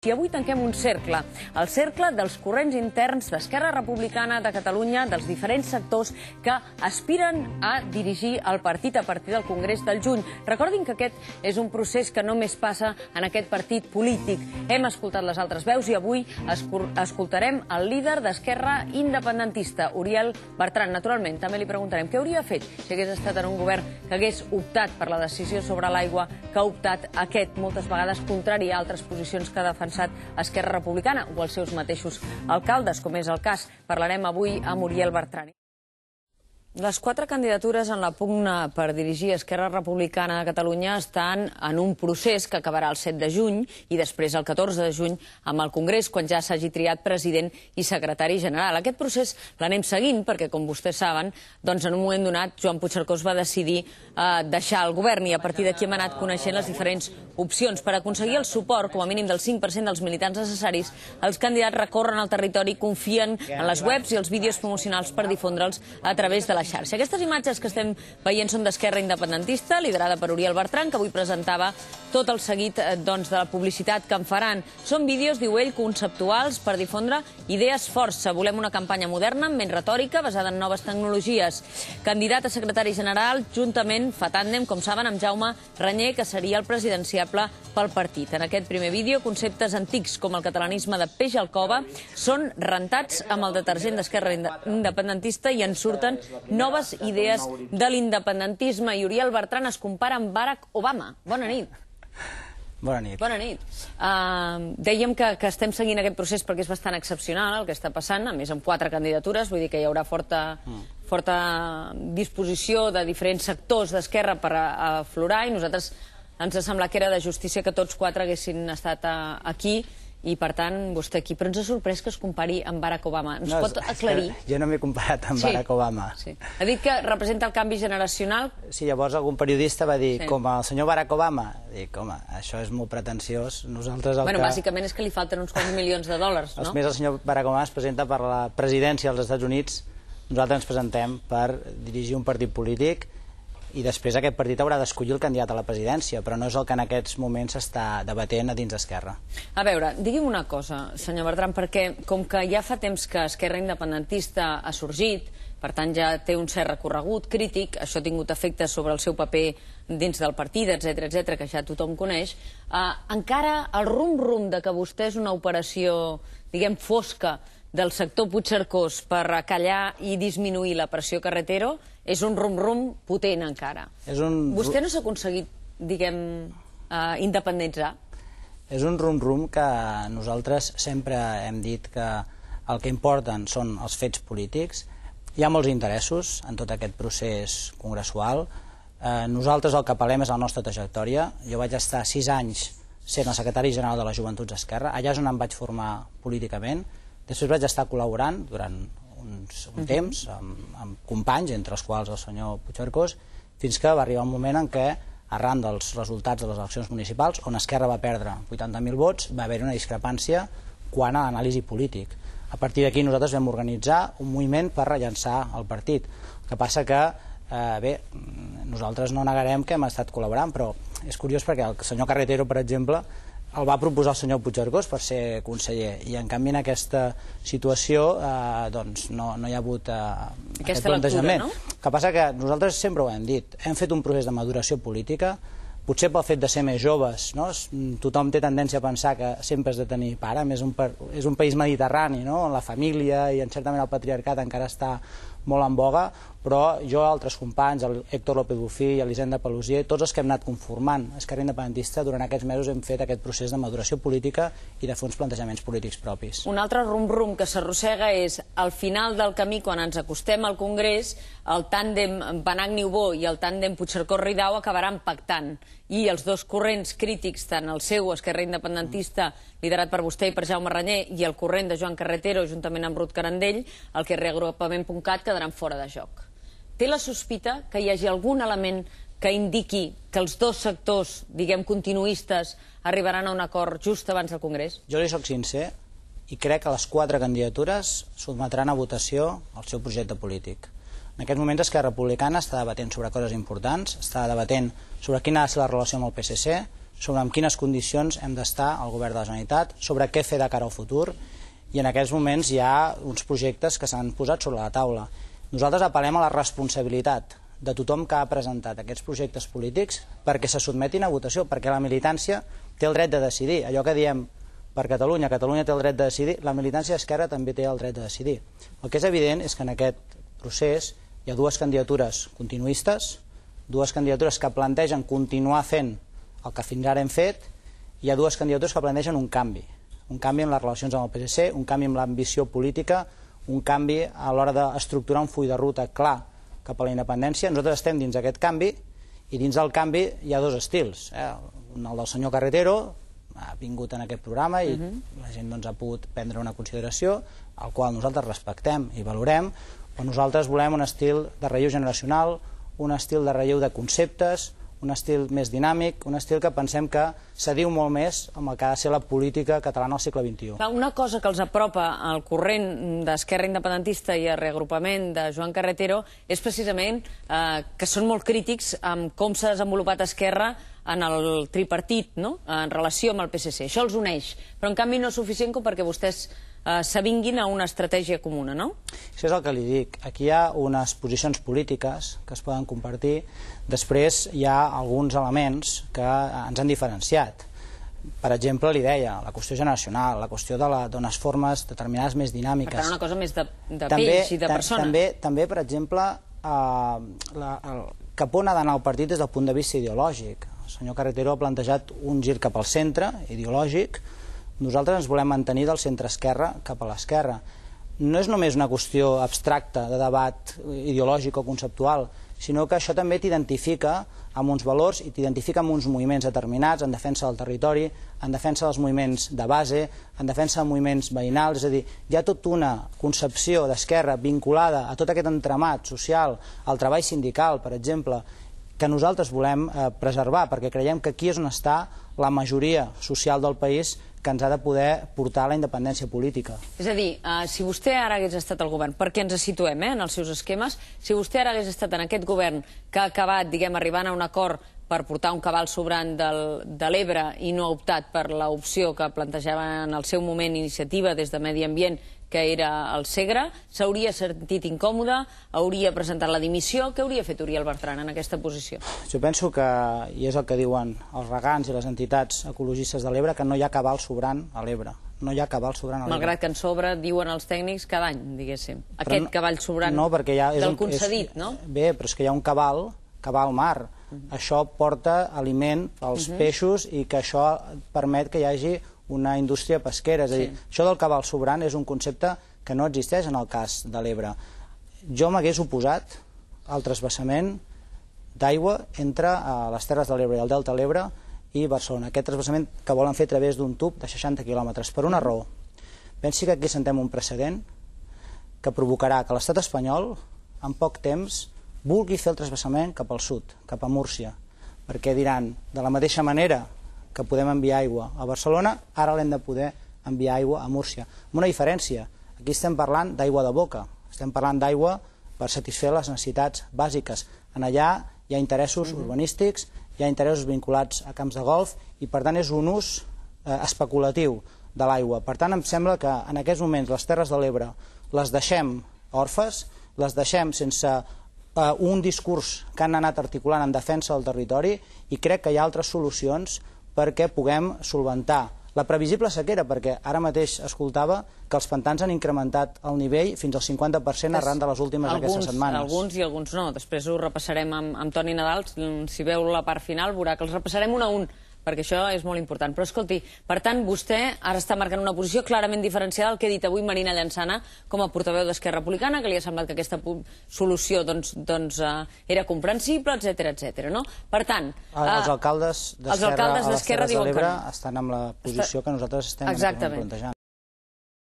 I avui tanquem un cercle, el cercle dels corrents interns d'Esquerra Republicana de Catalunya, dels diferents sectors que aspiren a dirigir el partit a partir del Congrés del juny. Recordin que aquest és un procés que només passa en aquest partit polític. Hem escoltat les altres veus i avui escoltarem el líder d'Esquerra independentista, Uriel Bertran. Naturalment, també li preguntarem què hauria fet si hagués estat en un govern que hagués optat per la decisió sobre l'aigua que ha optat aquest, moltes vegades contrari a altres posicions que ha defensat Esquerra Republicana o els seus mateixos alcaldes, com és el cas. Parlarem avui amb Uriel Bertran. Les 4 candidatures en la pugna per dirigir Esquerra Republicana de Catalunya estan en un procés que acabarà el 7 de juny i després el 14 de juny amb el Congrés, quan ja s'hagi triat president i secretari general. Aquest procés l'anem seguint perquè, com vostès saben, doncs en un moment donat Joan Puigcercós va decidir deixar el govern i a partir d'aquí hem anat coneixent les diferents opcions. Per aconseguir el suport, com a mínim del 5% dels militants necessaris, els candidats recorren al territori i confien en les webs i els vídeos promocionals per difondre'ls a través de la xarxa. Aquestes imatges que estem veient són d'Esquerra Independentista, liderada per Uriel Bertran, que avui presentava tot el seguit de la publicitat que en faran. Són vídeos, diu ell, conceptuals per difondre idees força. Volem una campanya moderna, amb menys retòrica, basada en noves tecnologies. Candidat a secretari general, juntament fa tàndem, com saben, amb Jaume Reñé, que seria el presidenciable pel partit. En aquest primer vídeo, conceptes antics com el catalanisme de peix al cova són rentats amb el detergent d'Esquerra Independentista i en surten noves idees de l'independentisme. I Uriel Bertran es compara amb Barack Obama. Bona nit. Bona nit. Bona nit. Dèiem que estem seguint aquest procés perquè és bastant excepcional el que està passant, a més amb 4 candidatures, vull dir que hi haurà forta disposició de diferents sectors d'Esquerra per aflorar i nosaltres ens ha semblat que era de justícia que tots 4 haguessin estat aquí i, per tant, vostè aquí. Però ens ha sorprès que es compari amb Barack Obama. Ens pot aclarir? Jo no m'he comparat amb Barack Obama. Ha dit que representa el canvi generacional? Sí, llavors algun periodista va dir, com el senyor Barack Obama. Dic, home, això és molt pretensiós. Nosaltres el que... Bueno, bàsicament és que li falten uns quants milions de dòlars, no? A més, el senyor Barack Obama es presenta per la presidència dels Estats Units. Nosaltres ens presentem per dirigir un partit polític i després aquest partit haurà d'escollir el candidat a la presidència, però no és el que en aquests moments s'està debatent a dins d'Esquerra. A veure, digui'm una cosa, senyor Bertran, perquè com que ja fa temps que Esquerra Independentista ha sorgit, per tant ja té un cert recorregut crític, això ha tingut efectes sobre el seu paper dins del partit, etc., que ja tothom coneix, encara el rum-rum de que vostè és una operació, diguem, fosca del sector Puigcercós per callar i disminuir la pressió Carretero és un rum-rum potent encara. Vostè no s'ha aconseguit, diguem, independitzar? És un rum-rum que nosaltres sempre hem dit que el que importen són els fets polítics. Hi ha molts interessos en tot aquest procés congressual. Nosaltres el que apel·lem és la nostra trajectòria. Jo vaig estar 6 anys sent el secretari general de les Joventuts d'Esquerra. Allà és on em vaig formar políticament. Després vaig estar col·laborant durant un temps amb companys, entre els quals el senyor Puigcercós, fins que va arribar un moment en què, arran dels resultats de les eleccions municipals, on Esquerra va perdre 80.000 vots, va haver una discrepància quant a l'anàlisi polític. A partir d'aquí nosaltres vam organitzar un moviment per rellançar el partit. El que passa que, bé, nosaltres no negarem que hem estat col·laborant, però és curiós perquè el senyor Carretero, per exemple, el va proposar el senyor Puigcercós per ser conseller i en canvi en aquesta situació doncs no hi ha hagut aquest plantejament. El que passa que nosaltres sempre ho hem dit, hem fet un procés de maduració política, potser pel fet de ser més joves, tothom té tendència a pensar que sempre has de tenir pare, és un país mediterrani, on la família i en certa manera el patriarcat encara està molt en boga, però jo, altres companys, el Héctor López Bofill, l'Elisenda Pelusier, tots els que hem anat conformant Esquerra Independentista, durant aquests mesos hem fet aquest procés de maduració política i de fer uns plantejaments polítics propis. Un altre rum-rum que s'arrossega és, al final del camí, quan ens acostem al Congrés, el tàndem Benach-Niubó i el tàndem Puigcercós-Ridao acabaran pactant. I els dos corrents crítics, tant el seu, Esquerra Independentista, liderat per vostè i per Jaume Reñé, i el corrent de Joan Carretero, juntament amb Ruth Carandell, el que és reagrupament.cat, quedaran fora de joc. Té la sospita que hi hagi algun element que indiqui que els dos sectors, diguem, continuistes, arribaran a un acord just abans del Congrés? Jo li soc sincer i crec que les 4 candidatures sotmetran a votació el seu projecte polític. En aquests moments Esquerra Republicana està debatent sobre coses importants, està debatent sobre quina ha de ser la relació amb el PSC, sobre en quines condicions hem d'estar al govern de la Generalitat, sobre què fer de cara al futur, i en aquests moments hi ha uns projectes que s'han posat sobre la taula. Nosaltres apel·lem a la responsabilitat de tothom que ha presentat aquests projectes polítics perquè se sotmetin a votació, perquè la militància té el dret de decidir. Allò que diem per Catalunya, Catalunya té el dret de decidir, la militància d'Esquerra també té el dret de decidir. El que és evident és que en aquest procés hi ha dues candidatures continuistes, dues candidatures que plantegen continuar fent el que fins ara hem fet, i hi ha dues candidatures que plantegen un canvi en les relacions amb el PSC, un canvi en l'ambició política, un canvi a l'hora d'estructurar un full de ruta clar cap a la independència. Nosaltres estem dins d'aquest canvi, i dins del canvi hi ha dos estils. El del senyor Carretero ha vingut en aquest programa i la gent ha pogut prendre una consideració, al qual nosaltres respectem i valorem, però nosaltres volem un estil de relleu generacional, un estil de relleu de conceptes, un estil més dinàmic, un estil que pensem que s'adiu molt més amb el que ha de ser la política catalana al segle XXI. Una cosa que els apropa al corrent d'Esquerra Independentista i al reagrupament de Joan Carretero és precisament que són molt crítics amb com s'ha desenvolupat Esquerra en el tripartit, en relació amb el PSC. Això els uneix, però en canvi no és suficient com perquè vostès s'avinguin a una estratègia comuna, no? Això és el que li dic. Aquí hi ha unes posicions polítiques que es poden compartir. Després hi ha alguns elements que ens han diferenciat. Per exemple, li deia, la qüestió generacional, la qüestió d'unes formes determinades més dinàmiques. Per tant, una cosa més de pells i de persona. També, per exemple, cap on ha d'anar el partit des del punt de vista ideològic. El senyor Carretero ha plantejat un gir cap al centre, ideològic. Nosaltres ens volem mantenir del centre-esquerra cap a l'esquerra. No és només una qüestió abstracta de debat ideològic o conceptual, sinó que això també t'identifica amb uns valors i t'identifica amb uns moviments determinats en defensa del territori, en defensa dels moviments de base, en defensa de moviments veïnals. És a dir, hi ha tota una concepció d'esquerra vinculada a tot aquest entramat social, al treball sindical, per exemple, que nosaltres volem preservar, perquè creiem que aquí és on està la majoria social del país que ens ha de poder portar a la independència política. És a dir, si vostè ara hagués estat al govern, perquè ens situem en els seus esquemes, si vostè ara hagués estat en aquest govern que ha acabat, arribant a un acord per portar un cabal sobrant de l'Ebre i no ha optat per l'opció que plantejava en el seu moment Iniciativa des de Medi Ambient, que era el Segre, s'hauria sentit incòmode, hauria presentat la dimissió. Què hauria fet Oriol Bertran en aquesta posició? Jo penso que, i és el que diuen els regants i les entitats ecologistes de l'Ebre, que no hi ha cabal sobrant a l'Ebre. No hi ha cabal sobrant a l'Ebre. Malgrat que en sobre, diuen els tècnics, cada any, diguéssim. Aquest cabal sobrant del concedit, no? Bé, però és que hi ha un cabal mar. Això porta aliment als peixos i que això permet que hi hagi una indústria pesquera. És a dir, això del cabal sobrant és un concepte que no existeix en el cas de l'Ebre. Jo m'hagués oposat al transvasament d'aigua entre les Terres de l'Ebre i el Delta de l'Ebre i Barcelona. Aquest transvasament que volen fer a través d'un tub de 60 quilòmetres, per una raó. Pensi que aquí sentem un precedent que provocarà que l'estat espanyol, en poc temps, vulgui fer el transvasament cap al sud, cap a Múrcia, perquè diran, de la mateixa manera que podem enviar aigua a Barcelona, ara l'hem de poder enviar aigua a Múrcia. Amb una diferència, aquí estem parlant d'aigua de boca, estem parlant d'aigua per satisfer les necessitats bàsiques. En allà hi ha interessos urbanístics, hi ha interessos vinculats a camps de golf i per tant és un ús especulatiu de l'aigua. Per tant em sembla que en aquests moments les Terres de l'Ebre les deixem orfes, les deixem sense un discurs que han anat articulant en defensa del territori i crec que hi ha altres solucions perquè puguem solventar la previsible sequera, perquè ara mateix escoltava que els pantans han incrementat el nivell fins al 50% arran de les últimes aquestes setmanes. Alguns i alguns no. Després ho repassarem amb Toni Nadal. Si veu la part final veurà que els repassarem un a un, perquè això és molt important. Però escolti, per tant, vostè ara està marcant una posició clarament diferenciada del que ha dit avui Marina Llançana com a portaveu d'Esquerra Republicana, que li ha semblat que aquesta solució era comprensible, etc. No? Per tant... Els alcaldes d'Esquerra a les Terres de l'Ebre estan amb la posició que nosaltres estem plantejant.